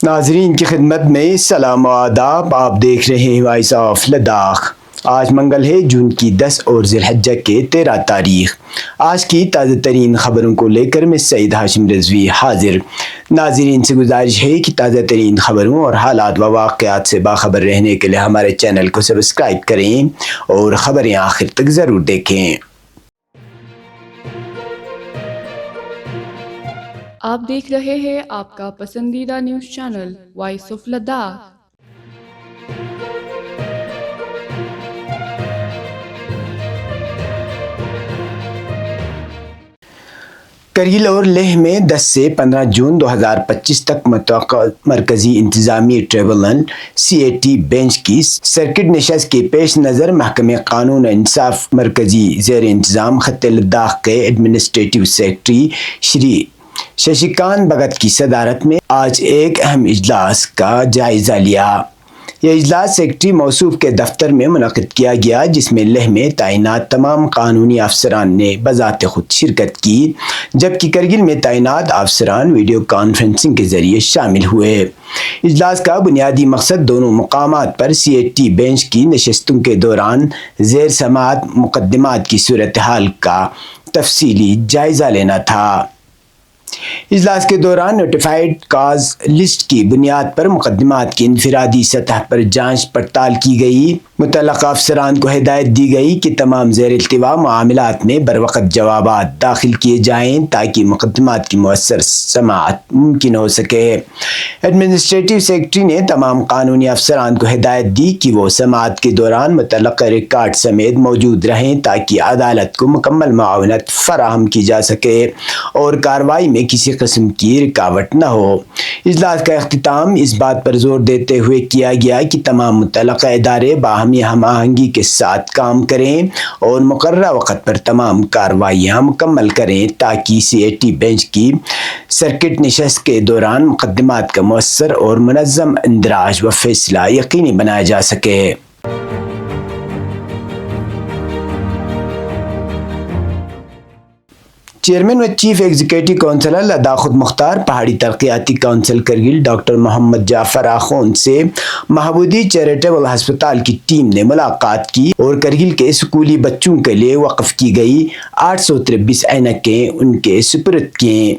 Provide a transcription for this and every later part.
ناظرین کی خدمت میں سلام و آداب. آپ دیکھ رہے ہیں وائس آف لداخ. آج منگل ہے، جون کی 10 اور ذی الحجہ کے 13 تاریخ. آج کی تازہ ترین خبروں کو لے کر میں سعید ہاشم رضوی حاضر. ناظرین سے گزارش ہے کہ تازہ ترین خبروں اور حالات و واقعات سے باخبر رہنے کے لیے ہمارے چینل کو سبسکرائب کریں اور خبریں آخر تک ضرور دیکھیں. آپ دیکھ رہے ہیں آپ کا پسندیدہ news channel voice of Ladakh. Kargil اور لیہ میں 10 سے 15 جون 2025 تک متوقع مرکزی انتظامی ٹریبونل CAT بینچ کی سرکٹ نشست کے پیش نظر محکمہ قانون و انصاف مرکزی زیر انتظام خطے لداخ کے ایڈمنسٹریٹو سیکرٹری شری ششیکانت بھگت کی صدارت میں آج ایک اہم اجلاس کا جائزہ لیا. یہ اجلاس سیکرٹری موصوف کے دفتر میں منعقد کیا گیا، جس میں لیہ میں تعینات تمام قانونی افسران نے بذات خود شرکت کی، جبکہ کرگل میں تعینات افسران ویڈیو کانفرنسنگ کے ذریعے شامل ہوئے. اجلاس کا بنیادی مقصد دونوں مقامات پر CAT بینچ کی نشستوں کے دوران زیر سماعت مقدمات کی صورتحال کا تفصیلی جائزہ لینا تھا. اجلاس کے دوران نوٹیفائڈ کاز لسٹ کی بنیاد پر مقدمات کی انفرادی سطح پر جانچ پڑتال کی گئی. متعلقہ افسران کو ہدایت دی گئی کہ تمام زیر التوا معاملات میں بروقت جوابات داخل کیے جائیں تاکہ مقدمات کی مؤثر سماعت ممکن ہو سکے. ایڈمنسٹریٹو سیکرٹری نے تمام قانونی افسران کو ہدایت دی کہ وہ سماعت کے دوران متعلقہ ریکارڈ سمیت موجود رہیں تاکہ عدالت کو مکمل معاونت فراہم کی جا سکے اور کارروائی میں کسی قسم کی رکاوٹ نہ ہو. اجلاس کا اختتام اس بات پر زور دیتے ہوئے کیا گیا کہ تمام متعلقہ ادارے باہمی ہم آہنگی کے ساتھ کام کریں اور مقررہ وقت پر تمام کارروائیاں مکمل کریں تاکہ CAT بینچ کی سرکٹ نشست کے دوران مقدمات کا مؤثر اور منظم اندراج و فیصلہ یقینی بنایا جا سکے. چیئرمین و چیف ایگزیکٹو کونسلر لداخ خود مختار پہاڑی ترقیاتی کونسل کرگل ڈاکٹر محمد جعفر آخوند سے مہابودھی چیریٹیبل ہسپتال کی ٹیم نے ملاقات کی اور کرگل کے اسکولی بچوں کے لیے وقف کی گئی 823 اینکیں ان کے سپرد کیں.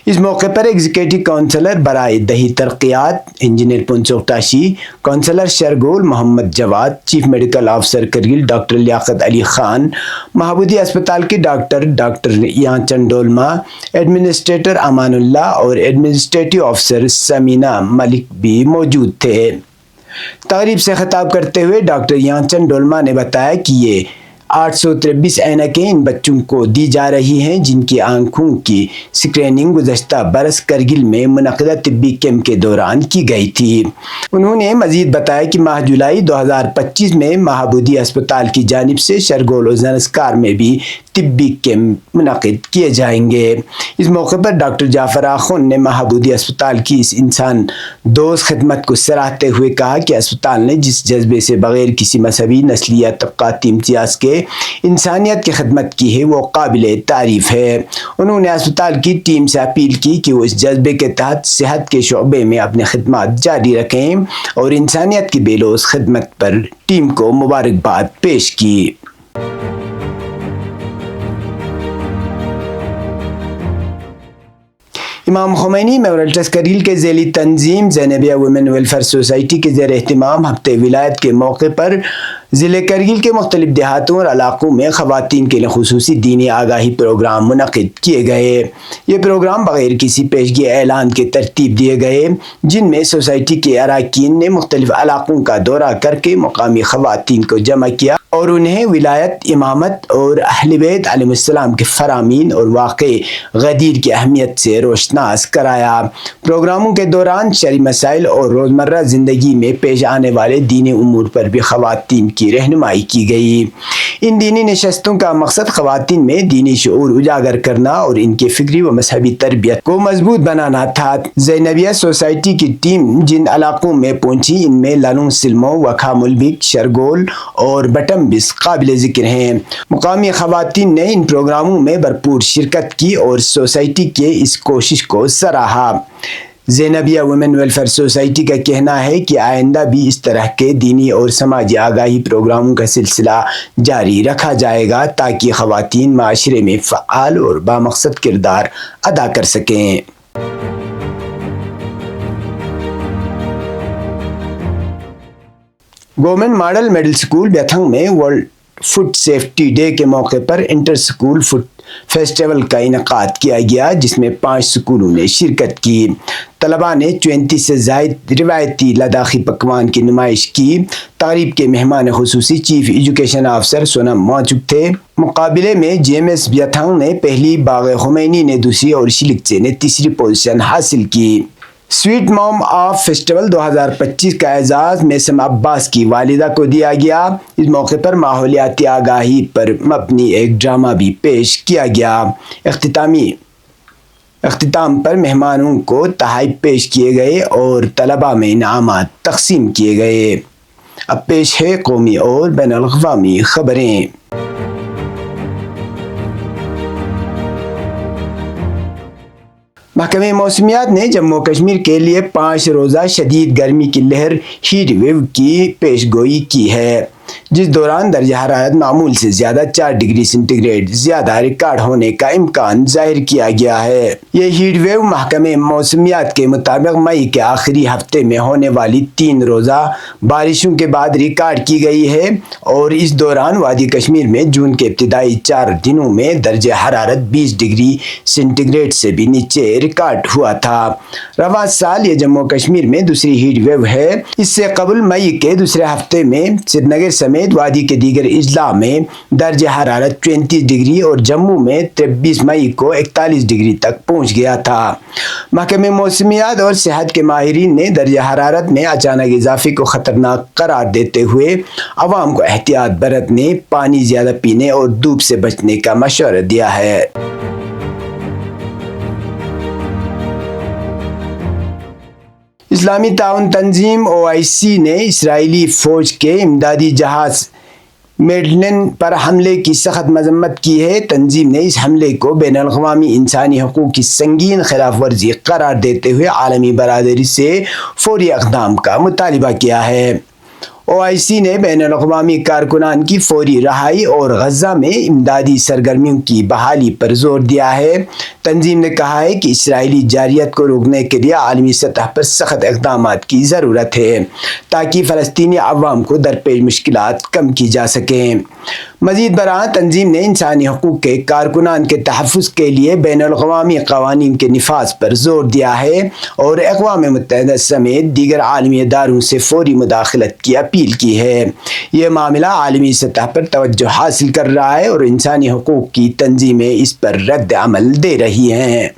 اس موقع پر ایگزیکٹو کونسلر برائے دیہی ترقیات engineer Phuntsok Tashi, councillor Shargol Mohammad Jawad, chief medical officer Kargil doctor Liaqat Ali Khan, Mahabodhi اسپتال کے ڈاکٹر یانچن ڈولما، ایڈمنسٹریٹر امان اللہ اور ایڈمنسٹریٹو آفیسر سمینہ ملک بھی موجود تھے. تقریب سے خطاب کرتے ہوئے ڈاکٹر یانچن ڈولما نے بتایا کہ یہ 823 اینکیں ان بچوں کو دی جا رہی ہیں جن کی آنکھوں کی سکریننگ گزشتہ برس کرگل میں منعقدہ طبی کیمپ کے دوران کی گئی تھی. انہوں نے مزید بتایا کہ ماہ جولائی 2025 میں مہابودھی اسپتال کی جانب سے شرگول و زنسکار میں بھی طبی کیمپ منعقد کیے جائیں گے. اس موقع پر ڈاکٹر جعفر آخوند نے مہابودھی اسپتال کی اس انسان دوست خدمت کو سراہتے ہوئے کہا کہ اسپتال نے جس جذبے سے بغیر کسی مذہبی، نسلی یا طبقاتی امتیاز کے انسانیت کی خدمت کی ہے وہ قابل تعریف ہے. انہوں نے اسپتال کی ٹیم سے اپیل کی کہ وہ اس جذبے کے تحت صحت کے شعبے میں اپنی خدمات جاری رکھیں اور انسانیت کی بے لوث خدمت پر ٹیم کو مبارکباد پیش کی. امام خمینی میموریل ٹرسٹ کرگل کے ذیلی تنظیم زینبیہ ویمن ویلفیئر سوسائٹی کے زیر اہتمام ہفتہ ولایت کے موقع پر ضلع کرگل کے مختلف دیہاتوں اور علاقوں میں خواتین کے لیے خصوصی دینی آگاہی پروگرام منعقد کیے گئے. یہ پروگرام بغیر کسی پیشگی اعلان کے ترتیب دیے گئے، جن میں سوسائٹی کے اراکین نے مختلف علاقوں کا دورہ کر کے مقامی خواتین کو جمع کیا اور انہیں ولایت، امامت اور اہل بیت علیہ السلام کے فرامین اور واقع غدیر کی اہمیت سے روشناس کرایا. پروگراموں کے دوران شرعی مسائل اور روزمرہ زندگی میں پیش آنے والے دینی امور پر بھی خواتین کی رہنمائی کی گئی. ان دینی نشستوں کا مقصد خواتین میں دینی شعور اجاگر کرنا اور ان کے فکری و مذہبی تربیت کو مضبوط بنانا تھا. زینبیہ سوسائٹی کی ٹیم جن علاقوں میں پہنچی ان میں لالوں سلمو، وکھا ملبک، شرگول اور بٹم بس قابل ذکر ہیں. مقامی خواتین نے ان پروگراموں میں بھرپور شرکت کی اور سوسائٹی کے اس کوشش کو سراہا. زینبیہ ویمن ویلفیئر سوسائٹی کا کہنا ہے کہ آئندہ بھی اس طرح کے دینی اور سماجی آگاہی پروگراموں کا سلسلہ جاری رکھا جائے گا تاکہ خواتین معاشرے میں فعال اور بامقصد کردار ادا کر سکیں۔ Government model middle school bathing میں ورلڈ فوڈ سیفٹی ڈے کے موقع پر انٹر اسکول فوڈ فیسٹیول کا انعقاد کیا گیا، جس میں 5 اسکولوں نے شرکت کی۔ طلباء نے 34 سے زائد روایتی لداخی پکوان کی نمائش کی۔ تقریب کے مہمان خصوصی چیف ایجوکیشن آفیسر سونم وانگچک تھے۔ مقابلے میں جی ایم ایس بیتھنگ نے پہلی، باغ خمینی نے دوسری اور شلکچے نے تیسری پوزیشن حاصل کی۔ سویٹ موم آف فیسٹیول 2025 کا اعزاز میسم عباس کی والدہ کو دیا گیا۔ اس موقع پر ماحولیاتی آگاہی پر مبنی ایک ڈرامہ بھی پیش کیا گیا۔ اختتام پر مہمانوں کو تحائف پیش کیے گئے اور طلباء میں انعامات تقسیم کیے گئے۔ اب پیش ہے قومی اور بین الاقوامی خبریں۔ محکمہ موسمیات نے جموں کشمیر کے لیے 5 روزہ شدید گرمی کی لہر ہیٹ ویو کی پیش گوئی کی ہے، جس دوران درجہ حرارت معمول سے زیادہ 4 ڈگری سینٹی گریڈ زیادہ ریکارڈ ہونے کا امکان ظاہر کیا گیا ہے۔ یہ ہیٹ ویو محکمہ موسمیات کے مطابق مئی کے آخری ہفتے میں ہونے والی 3 روزہ بارشوں کے بعد ریکارڈ کی گئی ہے اور اس دوران وادی کشمیر میں جون کے ابتدائی 4 دنوں میں درجہ حرارت 20 ڈگری سینٹی گریڈ سے بھی نیچے ریکارڈ ہوا تھا۔ رواں سال یہ جموں کشمیر میں دوسری ہیٹ ویو ہے۔ اس سے قبل مئی کے دوسرے ہفتے میں سری نگر سمیت وادی کے دیگر اضلاع میں درجہ حرارت 34 ڈگری اور جموں میں 23 مئی کو 41 ڈگری تک پہنچ گیا تھا۔ محکمہ موسمیات اور صحت کے ماہرین نے درجہ حرارت میں اچانک اضافے کو خطرناک قرار دیتے ہوئے عوام کو احتیاط برتنے، پانی زیادہ پینے اور دھوپ سے بچنے کا مشورہ دیا ہے۔ اسلامی تعاون تنظیم OIC نے اسرائیلی فوج کے امدادی جہاز میڈلن پر حملے کی سخت مذمت کی ہے۔ تنظیم نے اس حملے کو بین الاقوامی انسانی حقوق کی سنگین خلاف ورزی قرار دیتے ہوئے عالمی برادری سے فوری اقدام کا مطالبہ کیا ہے۔ OIC نے بین الاقوامی کارکنان کی فوری رہائی اور غزہ میں امدادی سرگرمیوں کی بحالی پر زور دیا ہے۔ تنظیم نے کہا ہے کہ اسرائیلی جارحیت کو روکنے کے لیے عالمی سطح پر سخت اقدامات کی ضرورت ہے تاکہ فلسطینی عوام کو درپیش مشکلات کم کی جا سکیں۔ مزید برآں تنظیم نے انسانی حقوق کے کارکنان کے تحفظ کے لیے بین الاقوامی قوانین کے نفاذ پر زور دیا ہے اور اقوام متحدہ سمیت دیگر عالمی اداروں سے فوری مداخلت کی اپیل کی ہے۔ یہ معاملہ عالمی سطح پر توجہ حاصل کر رہا ہے اور انسانی حقوق کی تنظیمیں اس پر رد عمل دے رہی ہیں۔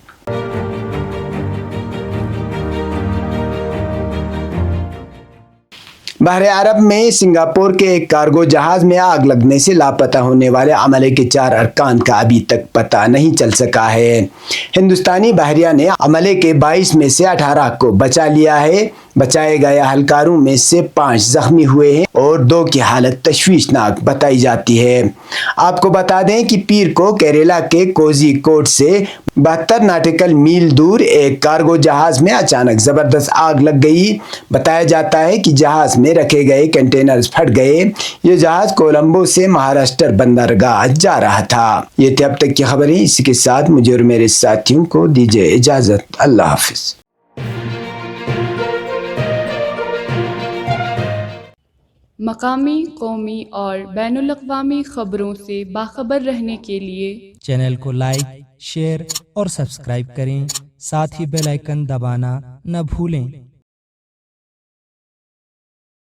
بحر عرب میں سنگاپور کے ایک کارگو جہاز میں آگ لگنے سے لاپتہ ہونے والے عملے کے 4 ارکان کا ابھی تک پتہ نہیں چل سکا ہے۔ ہندوستانی بحریہ نے عملے کے 22 میں سے 18 کو بچا لیا ہے۔ بچائے گئے اہلکاروں میں سے 5 زخمی ہوئے ہیں اور 2 کی حالت تشویشناک بتائی جاتی ہے۔ آپ کو بتا دیں کہ پیر کو کیرالہ کے کوزی کوڈ سے 72 ناٹیکل میل دور ایک کارگو جہاز میں اچانک زبردست آگ لگ گئی۔ بتایا جاتا ہے کہ جہاز میں رکھے گئے کنٹینرز پھٹ گئے۔ یہ جہاز کولمبو سے مہاراشٹر بندرگاہ جا رہا تھا۔ یہ تھی اب تک کی خبریں۔ اسی کے ساتھ مجھے اور میرے ساتھیوں کو دیجیے اجازت۔ اللہ حافظ۔ مقامی، قومی اور بین الاقوامی خبروں سے باخبر رہنے کے لیے چینل کو لائک، شیئر اور سبسکرائب کریں، ساتھ ہی بیل آئیکن دبانا نہ بھولیں۔